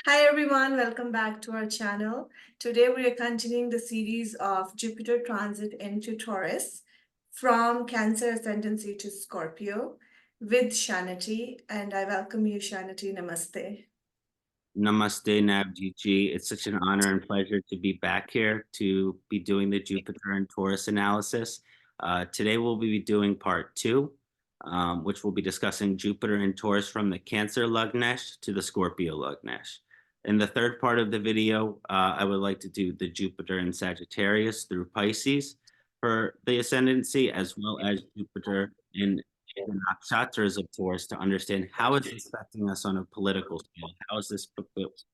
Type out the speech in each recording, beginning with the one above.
Hi everyone, welcome back to our channel. Today we are continuing the series of Jupiter transit into Taurus from Cancer ascendancy to Scorpio with Kṣaṇāti, and I welcome you, Kṣaṇāti. Namaste. Namaste, Navjeet. It's such an honor and pleasure to be back here to be doing the Jupiter and Taurus analysis. Today we'll be doing part two, which will be discussing Jupiter and Taurus from the Cancer Lugnesh to the Scorpio Lugnesh. In the third part of the video, I would like to do the Jupiter and Sagittarius through Pisces for the ascendancy, as well as Jupiter in the nakshatras of Taurus to understand how is this affecting us on a political scale, how is this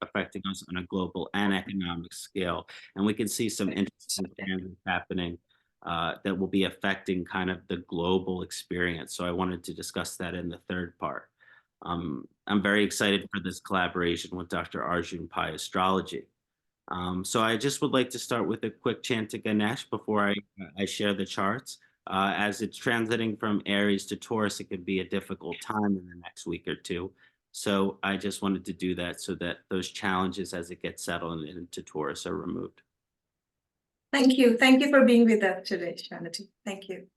affecting us on a global and economic scale, and we can see some interesting things happening that will be affecting kind of the global experience. So I wanted to discuss that in the third part. I'm very excited for this collaboration with Dr. Arjun Pai Astrology. So I just would like to start with a quick chant to Ganesh before I share the charts. As it's transiting from Aries to Taurus, it could be a difficult time in the next week or two. So I just wanted to do that so that those challenges as it gets settled into Taurus are removed. Thank you. Thank you for being with us today, Kṣaṇāti. Thank you.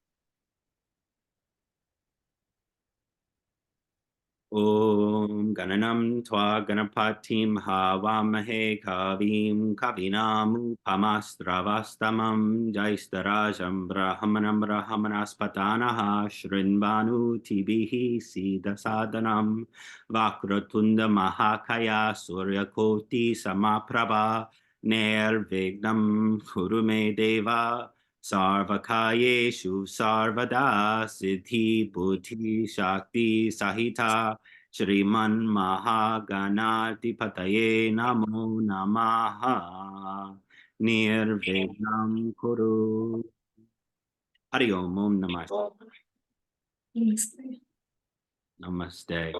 Om Gananam Twa Ganapatim Havamahe Kavim Kavinam Pamastravastamam Jaistarajam Brahmanam Brahmanaspatanaha Shrinbanu Tibihi Sidasadanam Vakratunda Mahakaya Suryakoti Samaprabha Nirvignam Kurume Deva Sarvakayeshu Sarvada Siddhi Buddhi Shakti Sahita Shriman Mahaganati Pataye Namo Namaha Nirvignam Kuru Hari Om Namaste. Namaste. Namaste.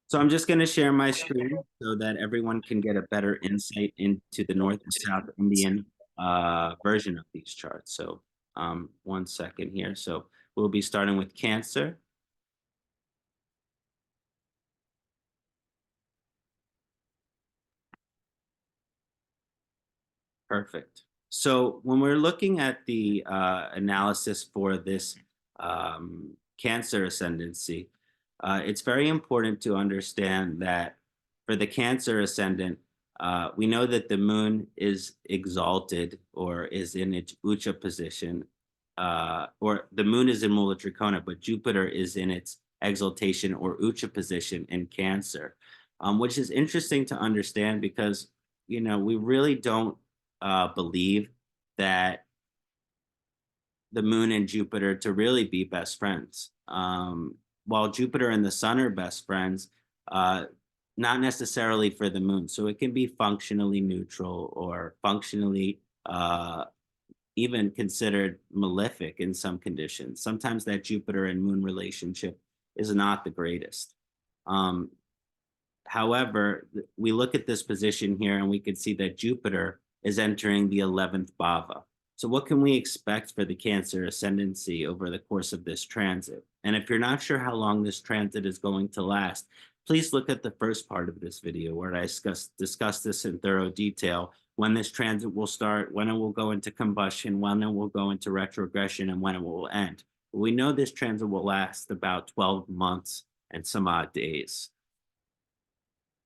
So I'm just going to share my screen so that everyone can get a better insight into the North and South Indian version of these charts. So 1 second here. So we'll be starting with Cancer. Perfect. So when we're looking at the analysis for this Cancer ascendancy, it's very important to understand that for the Cancer ascendant, we know that the moon is exalted or is in its Ucha position, or the moon is in Mula Trikona, but Jupiter is in its exaltation or Ucha position in Cancer, which is interesting to understand because, we really don't believe that the moon and Jupiter to really be best friends. While Jupiter and the sun are best friends, not necessarily for the moon. So it can be functionally neutral or functionally even considered malefic in some conditions. Sometimes that Jupiter and moon relationship is not the greatest. However, we look at this position here and we can see that Jupiter is entering the 11th bhava. So what can we expect for the Cancer ascendancy over the course of this transit? And if you're not sure how long this transit is going to last, please look at the first part of this video where I discuss this in thorough detail, when this transit will start, when it will go into combustion, when it will go into retrogression, and when it will end. We know this transit will last about 12 months and some odd days.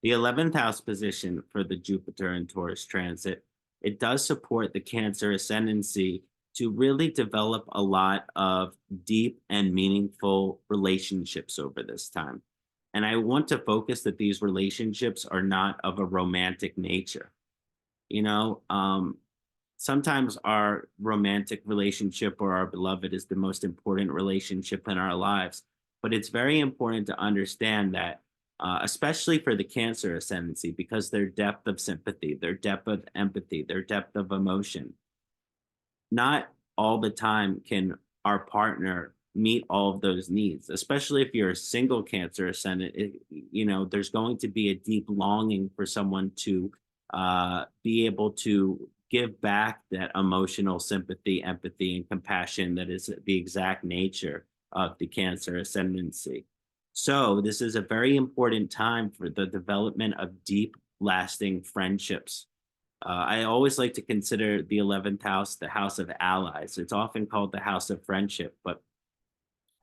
The 11th house position for the Jupiter and Taurus transit, it does support the Cancer ascendancy to really develop a lot of deep and meaningful relationships over this time. And I want to focus that these relationships are not of a romantic nature. Sometimes our romantic relationship or our beloved is the most important relationship in our lives. But it's very important to understand that, especially for the Cancer ascendancy, because their depth of sympathy, their depth of empathy, their depth of emotion, not all the time can our partner meet all of those needs, especially if you're a single Cancer ascendant. There's going to be a deep longing for someone to be able to give back that emotional sympathy, empathy, and compassion that is the exact nature of the Cancer ascendancy. So this is a very important time for the development of deep, lasting friendships. I always like to consider the 11th house the house of allies. It's often called the house of friendship, but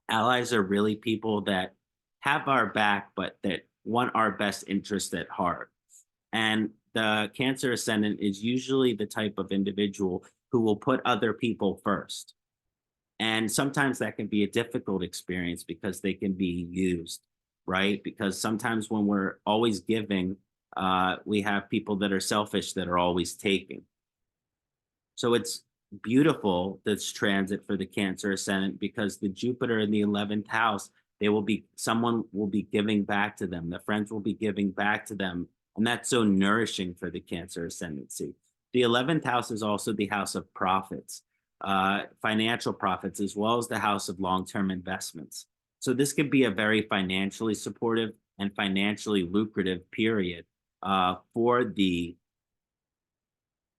allies are really people that have our back, but that want our best interest at heart. And the Cancer ascendant is usually the type of individual who will put other people first. And sometimes that can be a difficult experience because they can be used, right? Because sometimes when we're always giving, we have people that are selfish that are always taking. So it's beautiful, this transit for the Cancer ascendant, because the Jupiter in the 11th house, someone will be giving back to them. The friends will be giving back to them. And that's so nourishing for the Cancer ascendancy. The 11th house is also the house of profits, financial profits, as well as the house of long term investments. So this could be a very financially supportive and financially lucrative period for the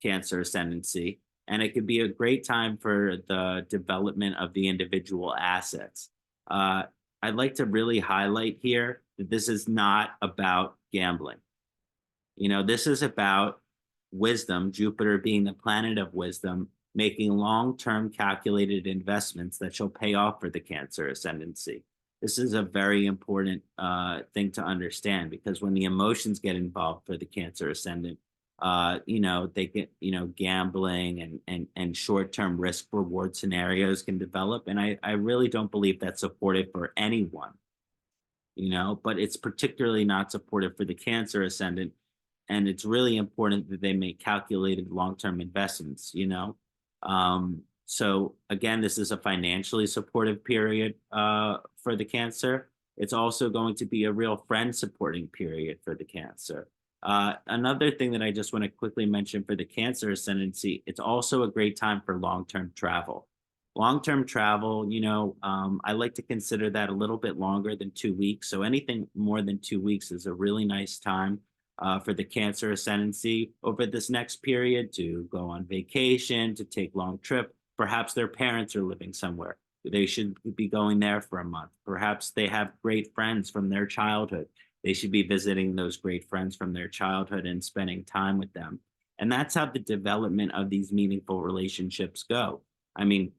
Cancer ascendancy. And it could be a great time for the development of the individual assets. Uh, I'd like to really highlight here that this is not about gambling. This is about wisdom, Jupiter being the planet of wisdom, making long term calculated investments that shall pay off for the Cancer ascendancy. This is a very important thing to understand, because when the emotions get involved for the Cancer ascendant, they get, gambling and short-term risk reward scenarios can develop. And I really don't believe that's supportive for anyone, but it's particularly not supportive for the Cancer ascendant. And it's really important that they make calculated long-term investments. So again, this is a financially supportive period for the Cancer. It's also going to be a real friend supporting period for the Cancer. Another thing that I just want to quickly mention for the Cancer ascendancy, it's also a great time for long-term travel. Long-term travel, I like to consider that a little bit longer than 2 weeks. So anything more than 2 weeks is a really nice time for the Cancer ascendancy over this next period to go on vacation, to take long trip. Perhaps their parents are living somewhere. They should be going there for a month. Perhaps they have great friends from their childhood. They should be visiting those great friends from their childhood and spending time with them. And that's how the development of these meaningful relationships go. I mean,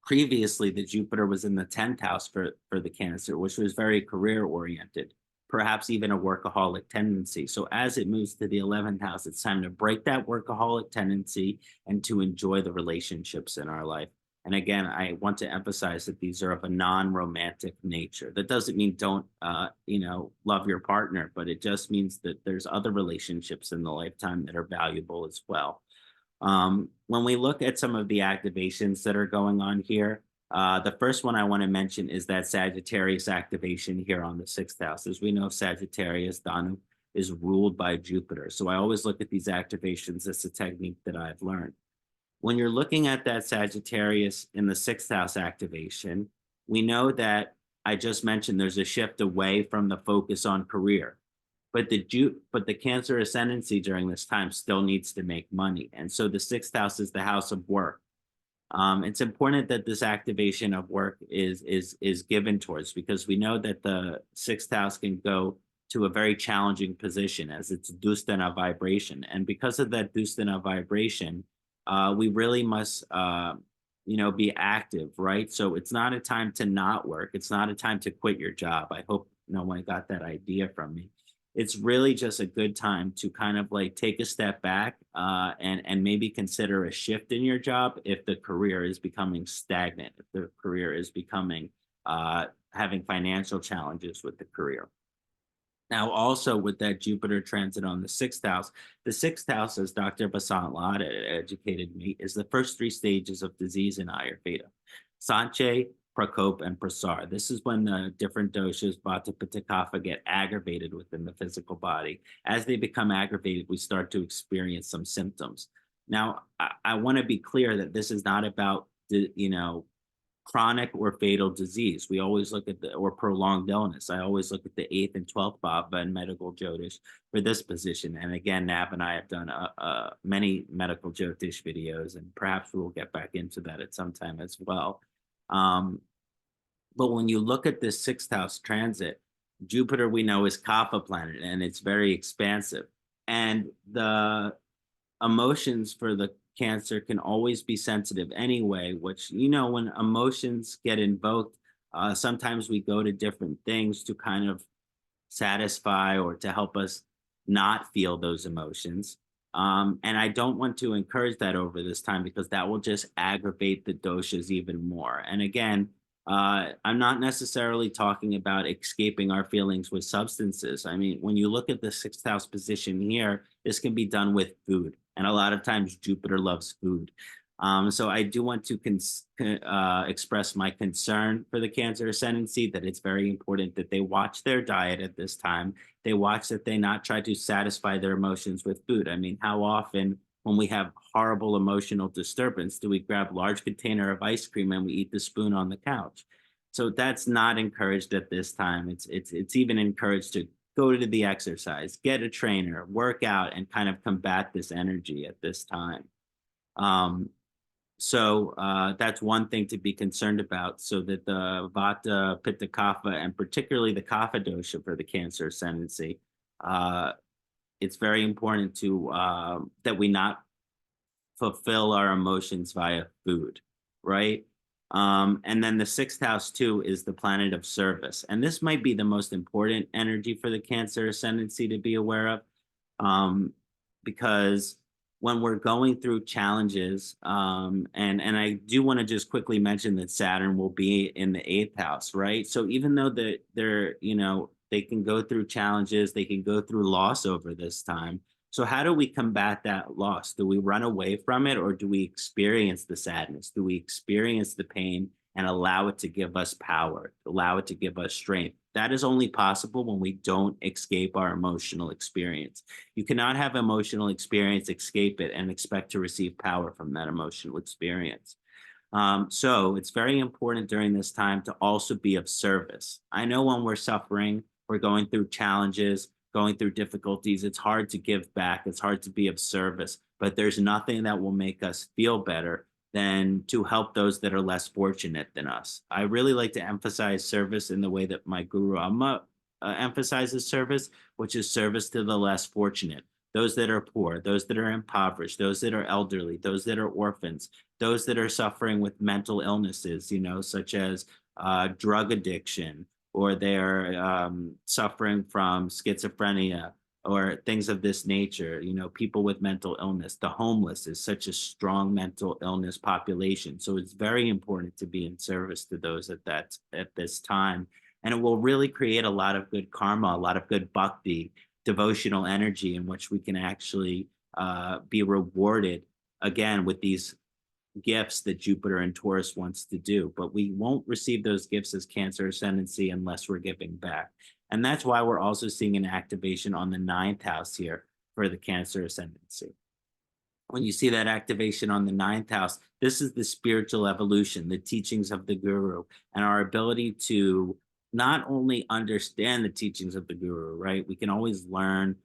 previously the Jupiter was in the 10th house for the Cancer, which was very career oriented, perhaps even a workaholic tendency. So as it moves to the 11th house, it's time to break that workaholic tendency and to enjoy the relationships in our life. And again, I want to emphasize that these are of a non-romantic nature. That doesn't mean don't, love your partner, but it just means that there's other relationships in the lifetime that are valuable as well. When we look at some of the activations that are going on here, the first one I want to mention is that Sagittarius activation here on the 6th house. As we know, Sagittarius, Danu, is ruled by Jupiter. So I always look at these activations as a technique that I've learned. When you're looking at that Sagittarius in the 6th house activation, we know that I just mentioned there's a shift away from the focus on career. But the Cancer ascendancy during this time still needs to make money. And so the 6th house is the house of work. It's important that this activation of work is given towards, because we know that the 6th house can go to a very challenging position as it's Dusthana vibration. And because of that Dusthana vibration, we really must be active, right? So it's not a time to not work. It's not a time to quit your job. I hope no one got that idea from me. It's really just a good time to kind of like take a step back and maybe consider a shift in your job if the career is becoming stagnant, if the career is becoming having financial challenges with the career. Now, also with that Jupiter transit on the 6th house, as Dr. Basant Lada educated me, is the first 3 stages of disease in Ayurveda: Sanchay, Prakop, and Prasar. This is when the different doshas, Vata, Pitta, Kapha, get aggravated within the physical body. As they become aggravated, we start to experience some symptoms. Now, I want to be clear that this is not about chronic or fatal disease. We always look at or prolonged illness. I always look at the 8th and 12th bhava and medical Jyotish for this position. And again, Nav and I have done many medical Jyotish videos, and perhaps we will get back into that at some time as well. But when you look at this sixth house transit, Jupiter we know is Kapha planet and it's very expansive. And the emotions for the Cancer can always be sensitive anyway, which, when emotions get invoked, sometimes we go to different things to kind of satisfy or to help us not feel those emotions. And I don't want to encourage that over this time because that will just aggravate the doshas even more. And again, I'm not necessarily talking about escaping our feelings with substances. I mean, when you look at the sixth house position here, this can be done with food. And a lot of times Jupiter loves food. So I do want to express my concern for the Cancer ascendancy that it's very important that they watch their diet at this time. They watch that they not try to satisfy their emotions with food. I mean, how often when we have horrible emotional disturbance do we grab large container of ice cream and we eat the spoon on the couch? So that's not encouraged at this time. It's even encouraged to go to the exercise, get a trainer, work out, and kind of combat this energy at this time. Um, so that's one thing to be concerned about, so that the Vata, Pitta, Kapha, and particularly the Kapha dosha for the Cancer ascendancy, uh, it's very important to that we not fulfill our emotions via food, right? And then the sixth house too is the planet of service, and this might be the most important energy for the Cancer ascendancy to be aware of, um, because when we're going through challenges, and I do want to just quickly mention that Saturn will be in the eighth house, right? So even though they're they can go through challenges, they can go through loss over this time. So how do we combat that loss? Do we run away from it, or do we experience the sadness? Do we experience the pain and allow it to give us power, allow it to give us strength? That is only possible when we don't escape our emotional experience. You cannot have emotional experience, escape it, and expect to receive power from that emotional experience. So it's very important during this time to also be of service. I know when we're suffering, we're going through challenges, going through difficulties, it's hard to give back, it's hard to be of service, but there's nothing that will make us feel better than to help those that are less fortunate than us. I really like to emphasize service in the way that my guru Amma emphasizes service, which is service to the less fortunate, those that are poor, those that are impoverished, those that are elderly, those that are orphans, those that are suffering with mental illnesses, such as drug addiction, or they're suffering from schizophrenia or things of this nature, people with mental illness. The homeless is such a strong mental illness population. So it's very important to be in service to those at this time. And it will really create a lot of good karma, a lot of good bhakti, devotional energy in which we can actually be rewarded again with these gifts that Jupiter and Taurus wants to do, but we won't receive those gifts as Cancer ascendancy unless we're giving back. And that's why we're also seeing an activation on the ninth house here for the Cancer ascendancy. When you see that activation on the ninth house, this is the spiritual evolution, the teachings of the guru, and our ability to not only understand the teachings of the guru, right? We can always learn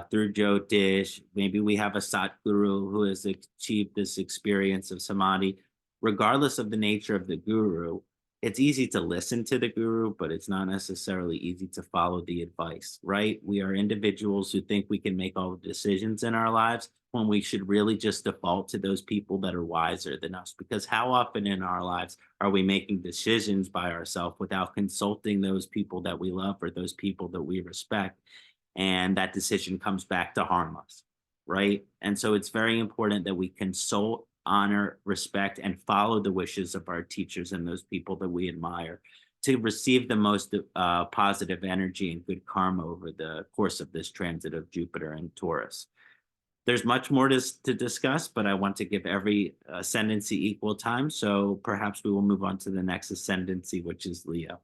through Jyotish. Maybe we have a Satguru who has achieved this experience of samadhi. Regardless of the nature of the guru, it's easy to listen to the guru, but it's not necessarily easy to follow the advice, right? We are individuals who think we can make all the decisions in our lives when we should really just default to those people that are wiser than us. Because how often in our lives are we making decisions by ourselves without consulting those people that we love or those people that we respect? And that decision comes back to harm us, right? And so it's very important that we consult, honor, respect, and follow the wishes of our teachers and those people that we admire to receive the most positive energy and good karma over the course of this transit of Jupiter and Taurus. There's much more to discuss, but I want to give every ascendancy equal time. So perhaps we will move on to the next ascendancy, which is Leo.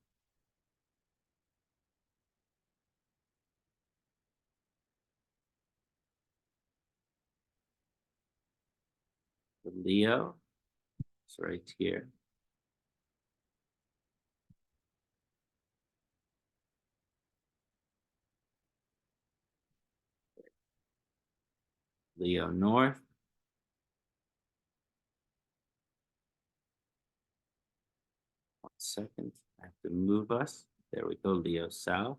Leo, it's right here. Leo North, second. I have to move us. There we go, Leo South.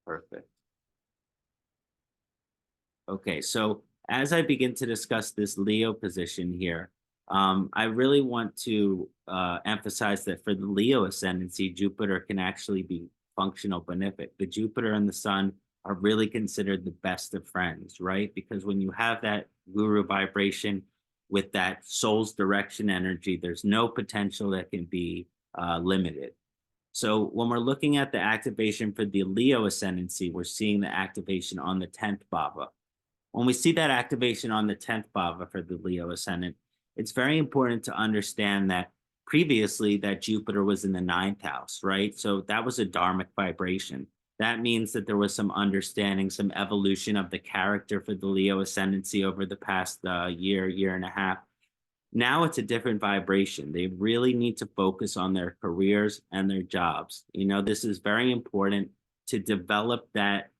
Perfect. Okay, so as I begin to discuss this Leo position here, I really want to emphasize that for the Leo ascendancy, Jupiter can actually be functional benefic. The Jupiter and the Sun are really considered the best of friends, right? Because when you have that guru vibration with that soul's direction energy, there's no potential that can be limited. So when we're looking at the activation for the Leo ascendancy, we're seeing the activation on the 10th bhava. When we see that activation on the 10th bhava for the Leo ascendant, it's very important to understand that previously that Jupiter was in the ninth house, right? So that was a dharmic vibration. That means that there was some understanding, some evolution of the character for the Leo ascendancy over the past year and a half. Now it's a different vibration. They really need to focus on their careers and their jobs. You know, this is very important to develop that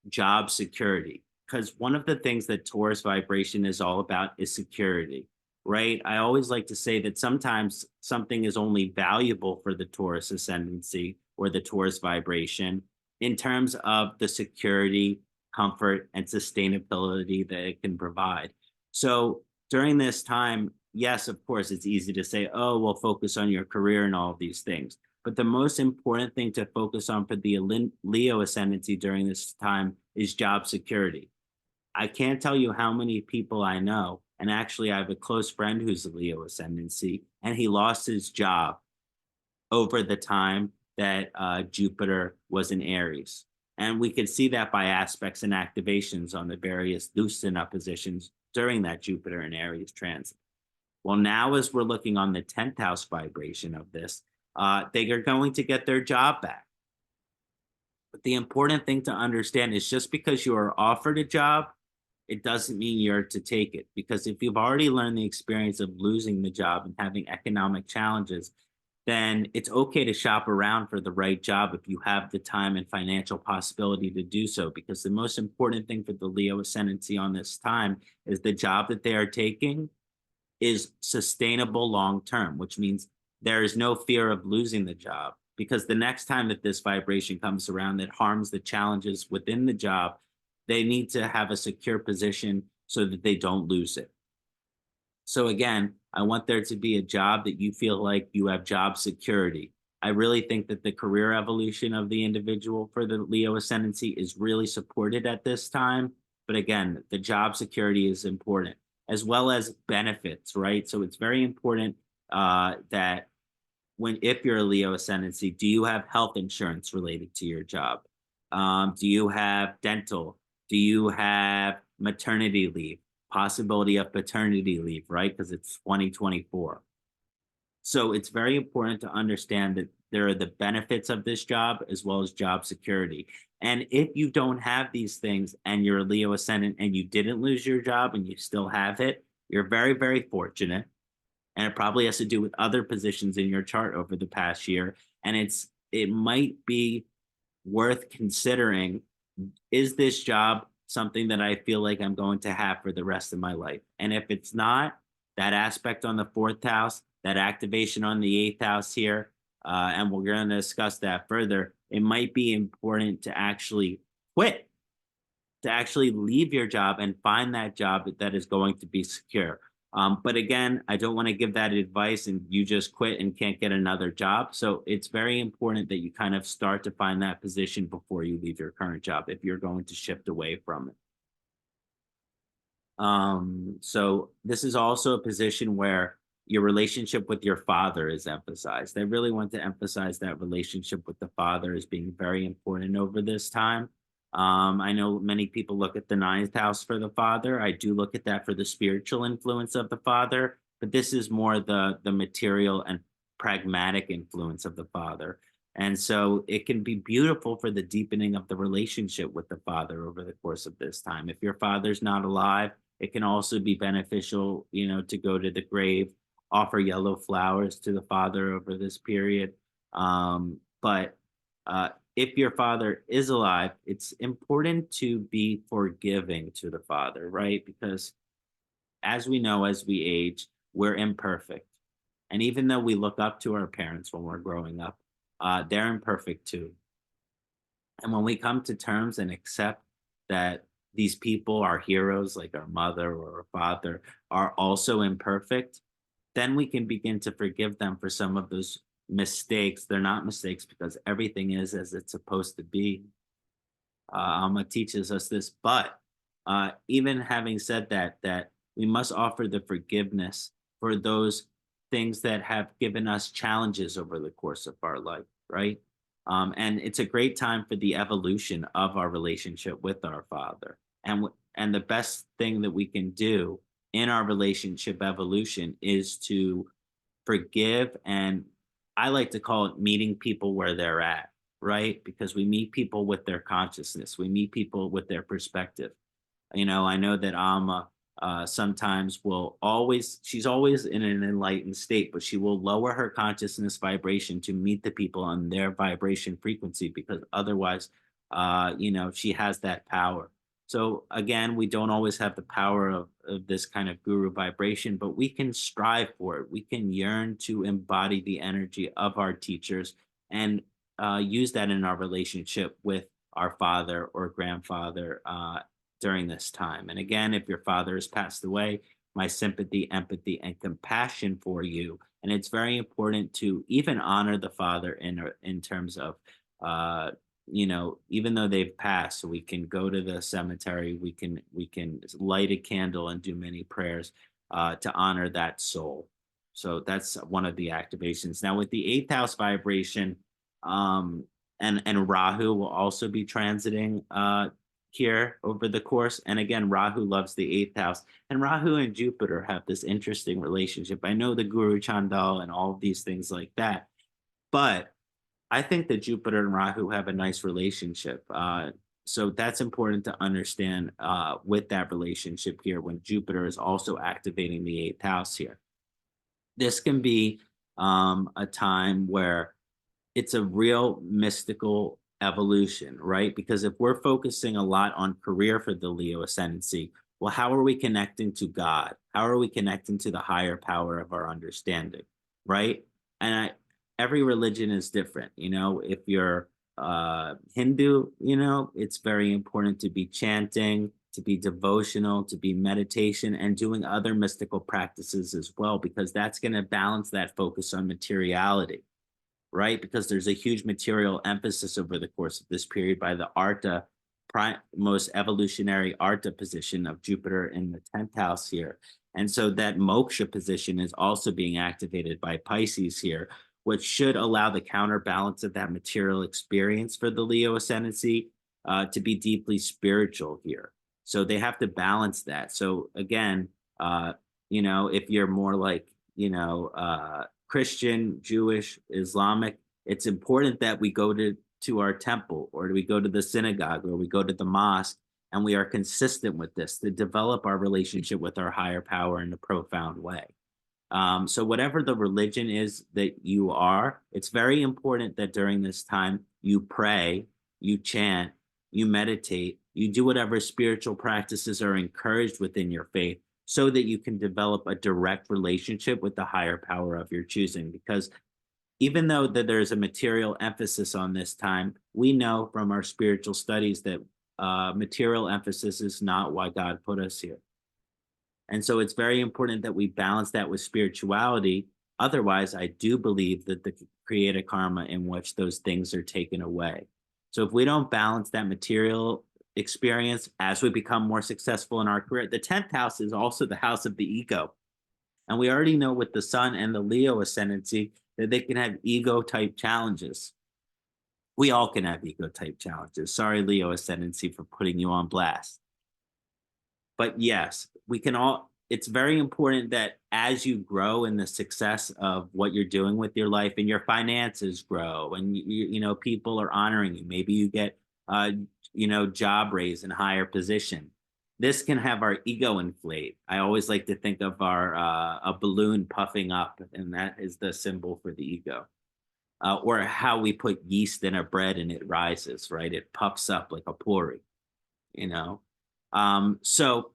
job security, because one of the things that Taurus vibration is all about is security, right? I always like to say that sometimes something is only valuable for the Taurus ascendancy or the Taurus vibration in terms of the security, comfort, and sustainability that it can provide. So during this time, yes, of course, it's easy to say, oh, well, focus on your career and all of these things. But the most important thing to focus on for the Leo ascendancy during this time is job security. I can't tell you how many people I know, and actually I have a close friend who's a Leo ascendancy, and he lost his job over the time that Jupiter was in Aries. And we could see that by aspects and activations on the various Lucina positions during that Jupiter and Aries transit. Well, now as we're looking on the 10th house vibration of this, they are going to get their job back. But the important thing to understand is just because you are offered a job, it doesn't mean you're to take it. Because if you've already learned the experience of losing the job and having economic challenges, then it's okay to shop around for the right job if you have the time and financial possibility to do so. Because the most important thing for the Leo ascendancy on this time is the job that they are taking is sustainable long term, which means there is no fear of losing the job, because the next time that this vibration comes around that harms the challenges within the job, they need to have a secure position so that they don't lose it. So again, I want there to be a job that you feel like you have job security. I really think that the career evolution of the individual for the Leo ascendancy is really supported at this time. But again, the job security is important, as well as benefits, right? So it's very important that if you're a Leo ascendancy, do you have health insurance related to your job? Do you have dental? Do you have maternity leave? Possibility of paternity leave, right? Because it's 2024. So it's very important to understand that there are the benefits of this job as well as job security. And if you don't have these things and you're a Leo ascendant and you didn't lose your job and you still have it, you're very, very fortunate. And it probably has to do with other positions in your chart over the past year. And it might be worth considering, is this job something that I feel like I'm going to have for the rest of my life? And if it's not, that aspect on the fourth house, that activation on the eighth house here, and we're going to discuss that further, it might be important to actually quit, to actually leave your job and find that job that is going to be secure. But again, I don't want to give that advice and you just quit and can't get another job. So it's very important that you kind of start to find that position before you leave your current job if you're going to shift away from it. So this is also a position where your relationship with your father is emphasized. I really want to emphasize that relationship with the father as being very important over this time. I know many people look at the ninth house for the father. I do look at that for the spiritual influence of the father, but this is more the material and pragmatic influence of the father. And so it can be beautiful for the deepening of the relationship with the father over the course of this time. If your father's not alive, it can also be beneficial, you know, to go to the grave, offer yellow flowers to the father over this period. But if your father is alive, it's important to be forgiving to the father, right? Because as we know, as we age, we're imperfect. And even though we look up to our parents when we're growing up, they're imperfect too. And when we come to terms and accept that these people, our heroes, like our mother or our father, are also imperfect, then we can begin to forgive them for some of those mistakes. They're not mistakes because everything is as it's supposed to be. Alma teaches us this, but even having said that, that we must offer the forgiveness for those things that have given us challenges over the course of our life, right? And it's a great time for the evolution of our relationship with our Father. And the best thing that we can do in our relationship evolution is to forgive, and I like to call it meeting people where they're at, right? Because we meet people with their consciousness, we meet people with their perspective. I know that Alma sometimes she's always in an enlightened state, but she will lower her consciousness vibration to meet the people on their vibration frequency because otherwise, she has that power. So again, we don't always have the power of this kind of guru vibration, but we can strive for it. We can yearn to embody the energy of our teachers and use that in our relationship with our father or grandfather during this time. And again, if your father has passed away, my sympathy, empathy, and compassion for you. And it's very important to even honor the father in terms of, even though they've passed, so we can go to the cemetery, we can light a candle and do many prayers to honor that soul. So that's one of the activations. Now with the eighth house vibration, and Rahu will also be transiting here over the course. And again, Rahu loves the eighth house, and Rahu and Jupiter have this interesting relationship. I know the Guru Chandal and all of these things like that, but I think that Jupiter and Rahu have a nice relationship. So that's important to understand with that relationship here when Jupiter is also activating the eighth house here. This can be a time where it's a real mystical evolution, right? Because if we're focusing a lot on career for the Leo ascendancy, well, how are we connecting to God? How are we connecting to the higher power of our understanding, right? And every religion is different. If you're Hindu, it's very important to be chanting, to be devotional, to be meditation, and doing other mystical practices as well, because that's going to balance that focus on materiality, right? Because there's a huge material emphasis over the course of this period by the Arta, most evolutionary Arta position of Jupiter in the 10th house here. And so that moksha position is also being activated by Pisces here, which should allow the counterbalance of that material experience for the Leo ascendancy to be deeply spiritual here. So they have to balance that. So again, if you're more like, Christian, Jewish, Islamic, it's important that we go to our temple, or we go to the synagogue, or we go to the mosque, and we are consistent with this to develop our relationship with our higher power in a profound way. So whatever the religion is that you are, it's very important that during this time you pray, you chant, you meditate, you do whatever spiritual practices are encouraged within your faith, so that you can develop a direct relationship with the higher power of your choosing. Because even though that there's a material emphasis on this time, we know from our spiritual studies that material emphasis is not why God put us here. And so it's very important that we balance that with spirituality. Otherwise, I do believe that the create a karma in which those things are taken away. So if we don't balance that material experience as we become more successful in our career, the 10th house is also the house of the ego. And we already know with the sun and the Leo ascendancy that they can have ego type challenges. We all can have ego type challenges. Sorry, Leo ascendancy, for putting you on blast. But yes, we can all, it's very important that as you grow in the success of what you're doing with your life and your finances grow and people are honoring you, maybe you get job raise and higher position. This can have our ego inflate. I always like to think of our a balloon puffing up, and that is the symbol for the ego. Or how we put yeast in a bread and it rises, right? It puffs up like a pori, So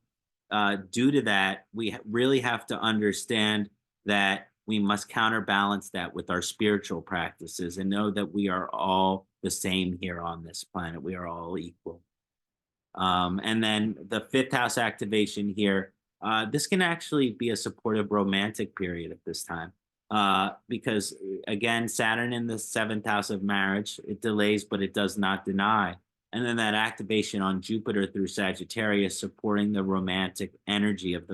due to that, we really have to understand that we must counterbalance that with our spiritual practices and know that we are all the same here on this planet. We are all equal. And then the fifth house activation here, this can actually be a supportive romantic period at this time. Because again, Saturn in the seventh house of marriage, it delays, but it does not deny. And then that activation on Jupiter through Sagittarius supporting the romantic energy of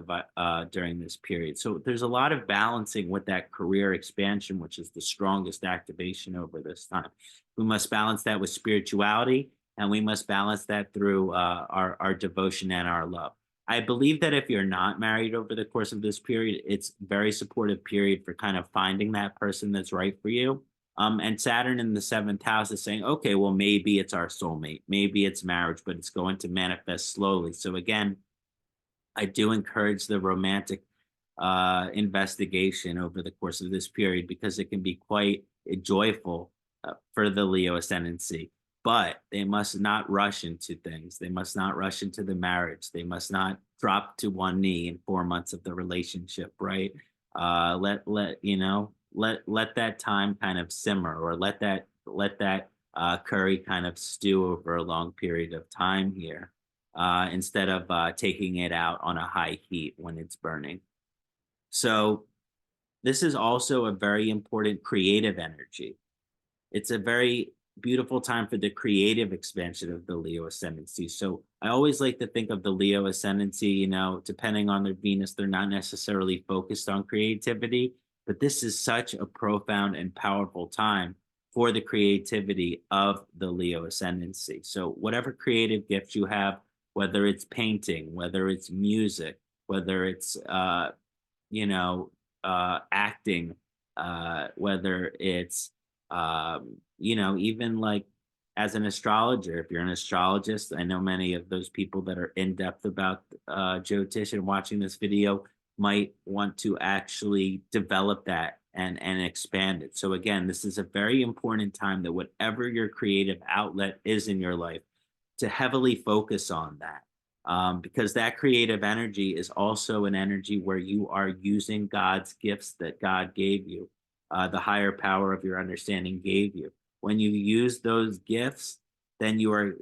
during this period. So there's a lot of balancing with that career expansion, which is the strongest activation over this time. We must balance that with spirituality, and we must balance that through our devotion and our love. I believe that if you're not married over the course of this period, it's very supportive period for kind of finding that person that's right for you. And Saturn in the seventh house is saying, okay, well, maybe it's our soulmate, maybe it's marriage, but it's going to manifest slowly. So again, I do encourage the romantic investigation over the course of this period because it can be quite joyful for the Leo ascendancy. But they must not rush into things. They must not rush into the marriage. They must not drop to one knee in 4 months of the relationship, right? Let that time kind of simmer, or let that curry kind of stew over a long period of time here, instead of taking it out on a high heat when it's burning. So this is also a very important creative energy. It's a very beautiful time for the creative expansion of the Leo ascendancy. So I always like to think of the Leo ascendancy, depending on their Venus, they're not necessarily focused on creativity, but this is such a profound and powerful time for the creativity of the Leo ascendancy. So whatever creative gifts you have, whether it's painting, whether it's music, whether it's acting, whether it's even like as an astrologer, if you're an astrologist, I know many of those people that are in depth about Jyotish and watching this video might want to actually develop that and expand it. So again, this is a very important time that whatever your creative outlet is in your life, to heavily focus on that. Because that creative energy is also an energy where you are using God's gifts that God gave you, the higher power of your understanding gave you. When you use those gifts, then you are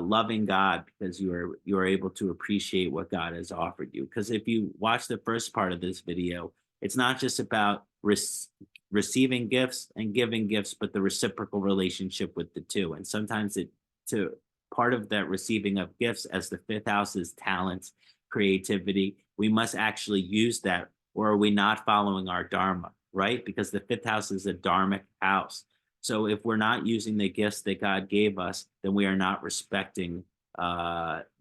loving God because you are able to appreciate what God has offered you. Because if you watch the first part of this video, it's not just about receiving gifts and giving gifts, but the reciprocal relationship with the two. And sometimes part of that receiving of gifts, as the fifth house is talents, creativity, we must actually use that, or are we not following our dharma, right? Because the fifth house is a dharmic house. So if we're not using the gifts that God gave us, then we are not respecting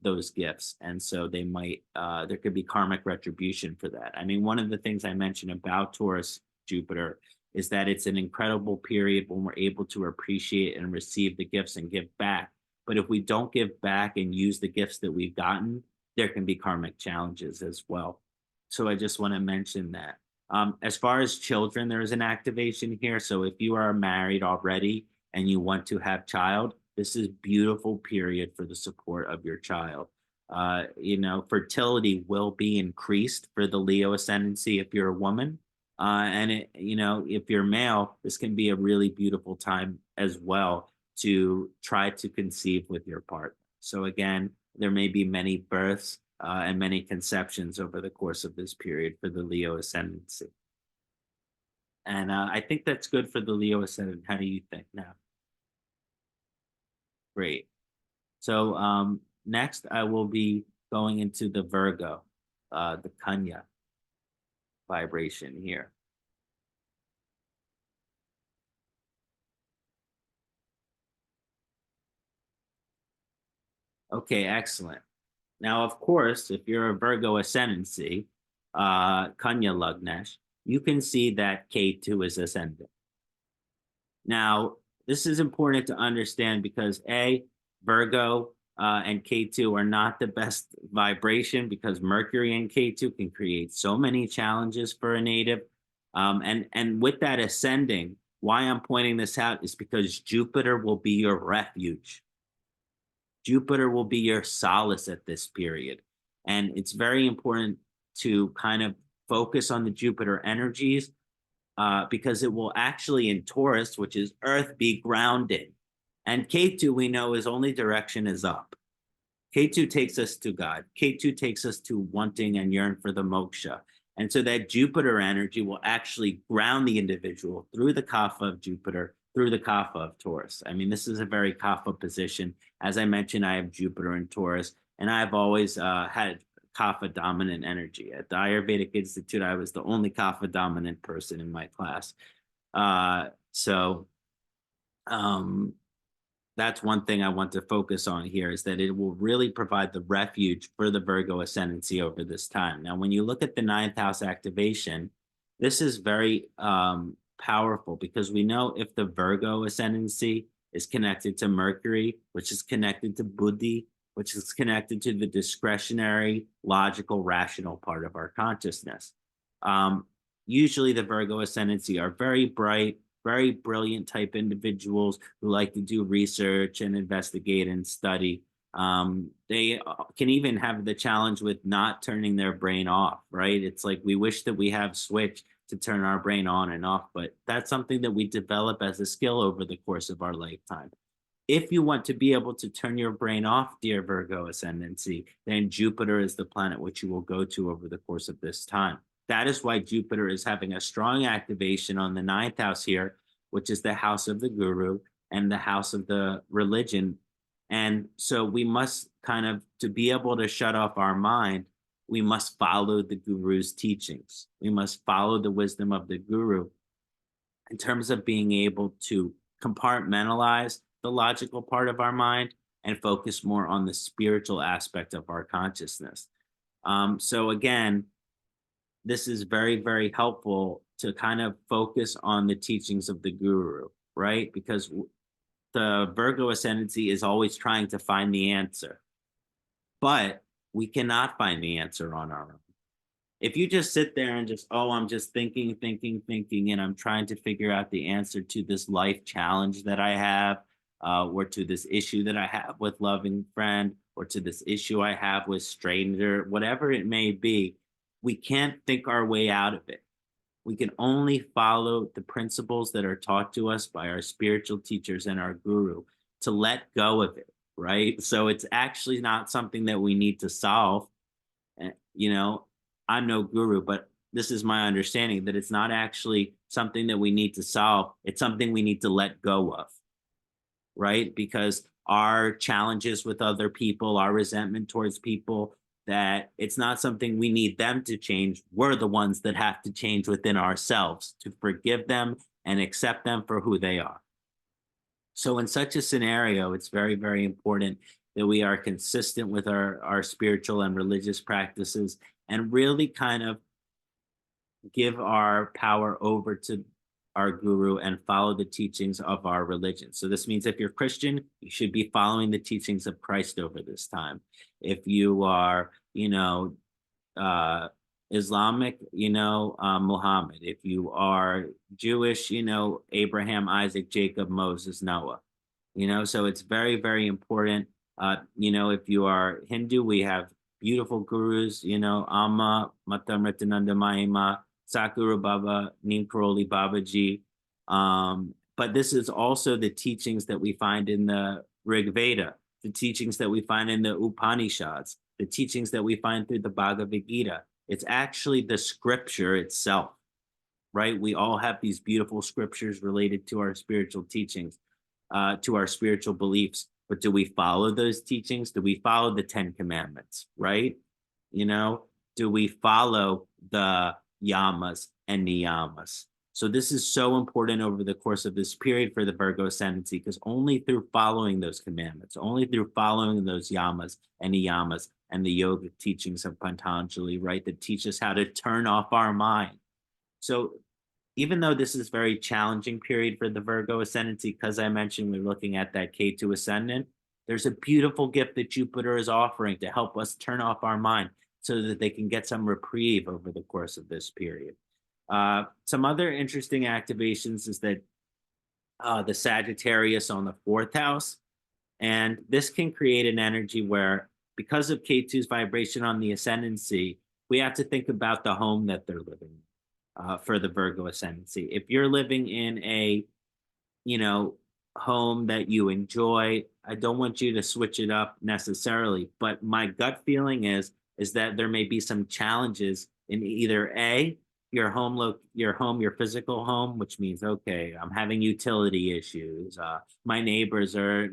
those gifts. And so there could be karmic retribution for that. I mean, one of the things I mentioned about Taurus Jupiter is that it's an incredible period when we're able to appreciate and receive the gifts and give back. But if we don't give back and use the gifts that we've gotten, there can be karmic challenges as well. So I just want to mention that. As far as children, there is an activation here. So if you are married already and you want to have child, this is beautiful period for the support of your child. Fertility will be increased for the Leo ascendancy if you're a woman. If you're male, this can be a really beautiful time as well to try to conceive with your partner. So again, there may be many births and many conceptions over the course of this period for the Leo ascendancy. And I think that's good for the Leo ascendant. How do you think now? Great. So next I will be going into the Virgo, the Kanya vibration here. Okay, excellent. Now, of course, if you're a Virgo ascendancy, Kanya Lagnesh, you can see that K2 is ascendant. Now, this is important to understand because Virgo and K2 are not the best vibration because Mercury and K2 can create so many challenges for a native. And with that ascending, why I'm pointing this out is because Jupiter will be your refuge. Jupiter will be your solace at this period. And it's very important to kind of focus on the Jupiter energies, because it will actually in Taurus, which is Earth, be grounded. And K2 we know is only direction is up. K2 takes us to God. K2 takes us to wanting and yearn for the moksha. And so that Jupiter energy will actually ground the individual through the kapha of Jupiter, through the kapha of Taurus. I mean, this is a very kapha position. As I mentioned, I have Jupiter in Taurus, and I've always had kapha dominant energy. At the Ayurvedic Institute, I was the only kapha dominant person in my class. So that's one thing I want to focus on here, is that it will really provide the refuge for the Virgo ascendancy over this time. Now, when you look at the ninth house activation, this is very powerful, because we know if the Virgo ascendancy is connected to Mercury, which is connected to Buddhi, which is connected to the discretionary, logical, rational part of our consciousness. Usually the Virgo ascendancy are very bright, very brilliant type individuals who like to do research and investigate and study. They can even have the challenge with not turning their brain off, right? It's like we wish that we have switch to turn our brain on and off, but that's something that we develop as a skill over the course of our lifetime. If you want to be able to turn your brain off, dear Virgo ascendancy, then Jupiter is the planet which you will go to over the course of this time. That is why Jupiter is having a strong activation on the ninth house here, which is the house of the guru and the house of the religion. And so we must kind of, to be able to shut off our mind, we must follow the guru's teachings. We must follow the wisdom of the guru in terms of being able to compartmentalize the logical part of our mind and focus more on the spiritual aspect of our consciousness. So again, this is very, very helpful to kind of focus on the teachings of the guru, right? Because the Virgo ascendancy is always trying to find the answer, but we cannot find the answer on our own. If you just sit there and just, oh, I'm just thinking, and I'm trying to figure out the answer to this life challenge that I have, or to this issue that I have with loving friend, or to this issue I have with stranger, whatever it may be, we can't think our way out of it. We can only follow the principles that are taught to us by our spiritual teachers and our guru to let go of it, right? So it's actually not something that we need to solve. You know, I'm no guru, but this is my understanding, that it's not actually something that we need to solve. It's something we need to let go of, right? Because our challenges with other people, our resentment towards people, that it's not something we need them to change. We're the ones that have to change within ourselves to forgive them and accept them for who they are. So in such a scenario, it's very, very important that we are consistent with our spiritual and religious practices and really kind of give our power over to our guru and follow the teachings of our religion. So this means if you're Christian, you should be following the teachings of Christ over this time. If you are, Islamic, Muhammad. If you are Jewish, Abraham, Isaac, Jacob, Moses, Noah. So it's very, very important. If you are Hindu, we have beautiful gurus, Amma, Mata Mritananda Mahima, Sakura Baba, Neem Karoli Babaji. But this is also the teachings that we find in the Rig Veda, the teachings that we find in the Upanishads, the teachings that we find through the Bhagavad Gita. It's actually the scripture itself, right? We all have these beautiful scriptures related to our spiritual teachings, to our spiritual beliefs. But do we follow those teachings? Do we follow the 10 Commandments, right? Do we follow the yamas and niyamas? So this is so important over the course of this period for the Virgo ascendancy, because only through following those commandments, only through following those yamas and niyamas and the yogic teachings of Patanjali, right, that teach us how to turn off our mind. So even though this is a very challenging period for the Virgo ascendancy, because I mentioned we're looking at that K2 ascendant, there's a beautiful gift that Jupiter is offering to help us turn off our mind so that they can get some reprieve over the course of this period. Some other interesting activations is that the Sagittarius on the 4th house, and this can create an energy where, because of K2's vibration on the ascendancy, we have to think about the home that they're living in. for the Virgo ascendancy. If you're living in a, you know, home that you enjoy, I don't want you to switch it up necessarily, but my gut feeling is that there may be some challenges in either A, your physical home, which means, okay, I'm having utility issues. My neighbors are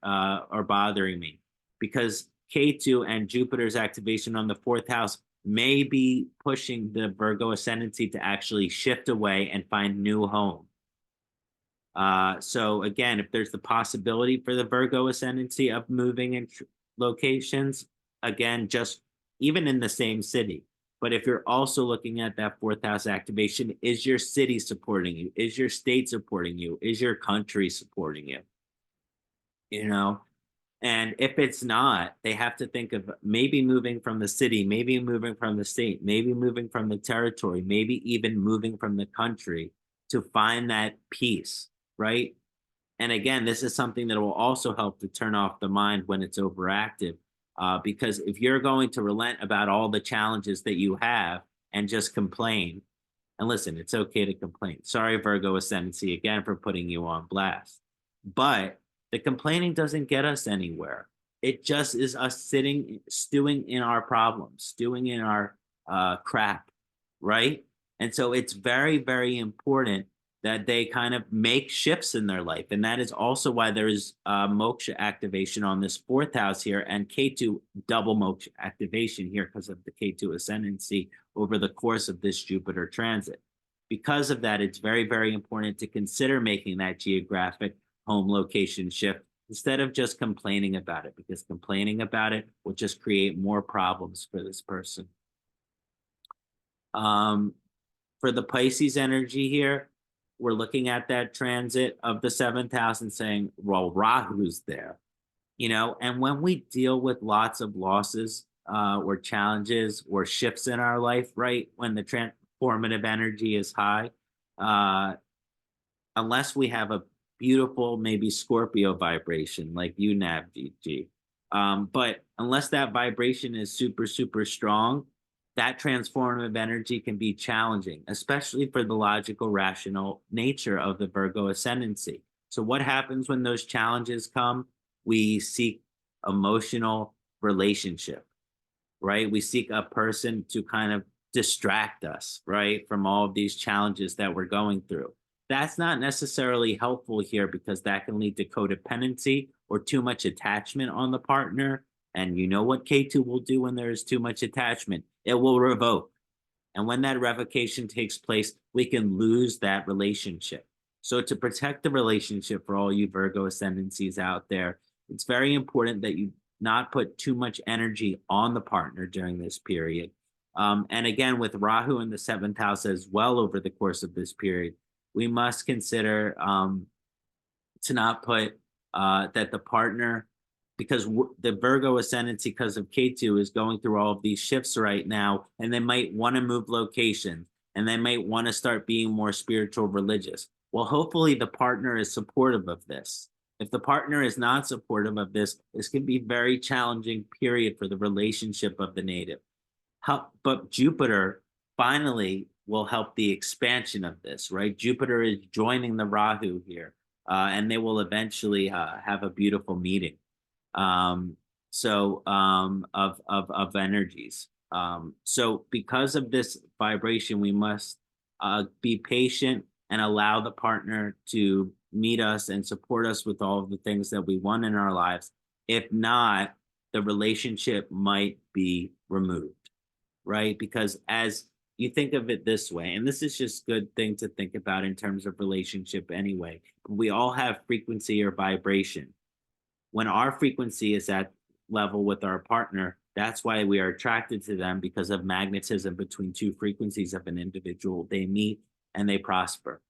bothering me, because K2 and Jupiter's activation on the fourth house may be pushing the Virgo ascendancy to actually shift away and find new home. So again, if there's the possibility for the Virgo ascendancy of moving in locations, again, just even in the same city. But if you're also looking at that fourth house activation, is your city supporting you? Is your state supporting you? Is your country supporting you? You know, and if it's not, they have to think of maybe moving from the city, maybe moving from the state, maybe moving from the territory, maybe even moving from the country to find that peace, right? And again, this is something that will also help to turn off the mind when it's overactive. Because if you're going to relent about all the challenges that you have and just complain, and listen, it's okay to complain. Sorry, Virgo ascendancy, again, for putting you on blast. But the complaining doesn't get us anywhere. It just is us sitting, stewing in our problems, stewing in our crap, right? And so it's very, very important that they kind of make shifts in their life. And that is also why there is moksha activation on this fourth house here, and K2 double moksha activation here because of the K2 ascendancy over the course of this Jupiter transit. Because of that, it's very, very important to consider making that geographic home location shift instead of just complaining about it, because complaining about it will just create more problems for this person. For the Pisces energy here, we're looking at that transit of the seventh house and saying, well, Rahu's there, you know, and when we deal with lots of losses or challenges or shifts in our life, right, when the transformative energy is high, unless we have a beautiful, maybe Scorpio vibration like you, Navjeet. But unless that vibration is super, super strong, that transformative energy can be challenging, especially for the logical, rational nature of the Virgo ascendancy. So what happens when those challenges come? We seek emotional relationship, right? We seek a person to kind of distract us, right, from all of these challenges that we're going through. That's not necessarily helpful here because that can lead to codependency or too much attachment on the partner. And you know what K2 will do when there is too much attachment? It will revoke. And when that revocation takes place, we can lose that relationship. So to protect the relationship for all you Virgo ascendancies out there, it's very important that you not put too much energy on the partner during this period. And again, with Rahu in the seventh house as well over the course of this period, we must consider to not put that the partner, because the Virgo ascendancy, because of K2, is going through all of these shifts right now, and they might want to move location, and they might want to start being more spiritual, religious. Well, hopefully the partner is supportive of this. If the partner is not supportive of this can be very challenging period for the relationship of the native. But Jupiter finally will help the expansion of this, right? Jupiter is joining the Rahu here, and they will eventually have a beautiful meeting. Of energies. So because of this vibration, we must be patient and allow the partner to meet us and support us with all of the things that we want in our lives. If not, the relationship might be removed, right? Because as you think of it this way, and this is just good thing to think about in terms of relationship anyway, we all have frequency or vibration. When our frequency is at level with our partner, that's why we are attracted to them, because of magnetism between two frequencies of an individual. They meet and they prosper.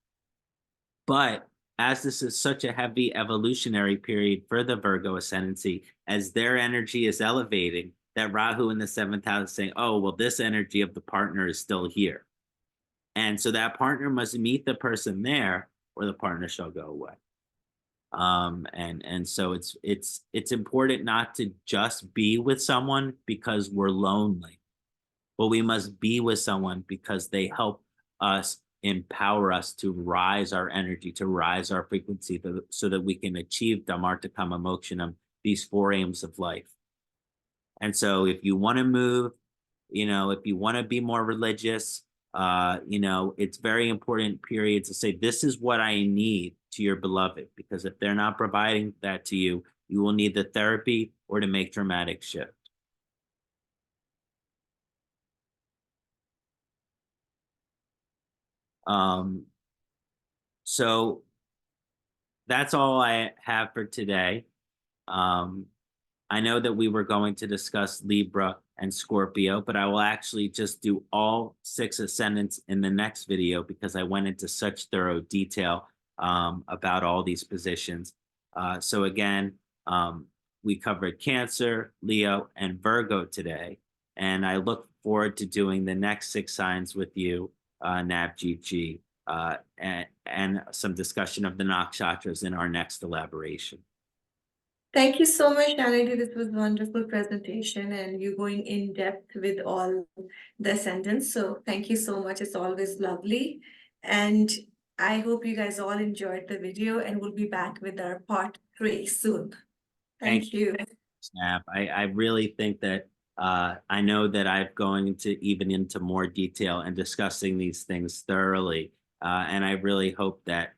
But as this is such a heavy evolutionary period for the Virgo ascendancy, as their energy is elevating, that Rahu in the seventh house is saying, oh, well, this energy of the partner is still here. And so that partner must meet the person there, or the partner shall go away. And so it's important not to just be with someone because we're lonely, but we must be with someone because they help us, empower us to rise our energy, to rise our frequency, so that we can achieve Dhammartakama Mokshanam, these four aims of life. And so if you want to move, if you want to be more religious, it's very important period to say, this is what I need to your beloved, because if they're not providing that to you, you will need the therapy or to make dramatic shift. So that's all I have for today. I know that we were going to discuss Libra and Scorpio, but I will actually just do all 6 ascendants in the next video, because I went into such thorough detail about all these positions. So again, we covered Cancer, Leo, and Virgo today. And I look forward to doing the next 6 signs with you, Navjeet, and some discussion of the nakshatras in our next elaboration. Thank you so much, Kṣaṇāti. This was a wonderful presentation, and you going in depth with all the ascendants. So thank you so much. It's always lovely. And I hope you guys all enjoyed the video, and we'll be back with our part 3 soon. Thank you. Snap. I really think that I know that I've going into more detail and discussing these things thoroughly. And I really hope that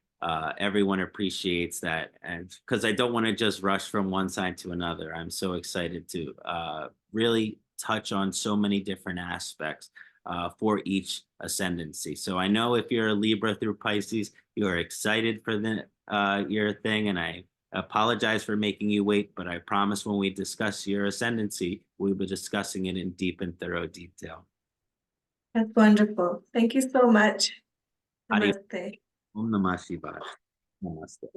everyone appreciates that, and because I don't want to just rush from one side to another. I'm so excited to really touch on so many different aspects for each ascendancy. So I know if you're a Libra through Pisces, you are excited for your thing, and I apologize for making you wait, but I promise when we discuss your ascendancy, we'll be discussing it in deep and thorough detail. That's wonderful. Thank you so much. Adi- Namaste. Om Namah Shivaya. Namaste.